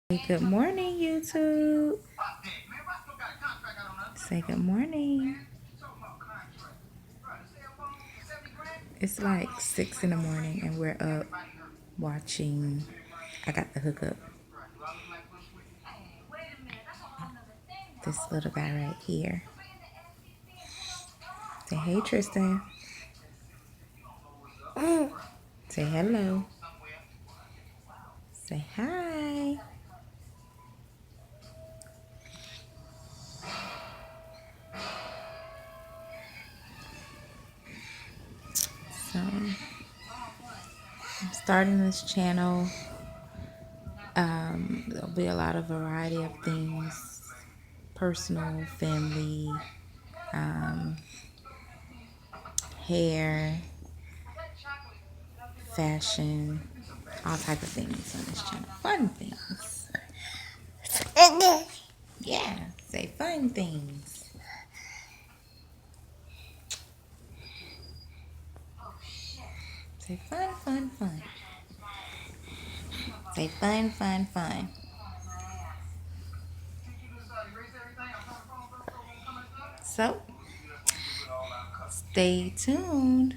Say good morning, YouTube. Say good morning. It's like 6 in the morning and we're up watching. I got the hookup. This little guy right here. Say hey, Tristan. Say hello. Say hi. So I'm starting this channel. There'll be a lot of variety of things, personal, family, hair, fashion, all type of things on this channel. Fun things. Yeah, say fun things. Say fun, fun, fun. Say fun, fun, fun. So, stay tuned.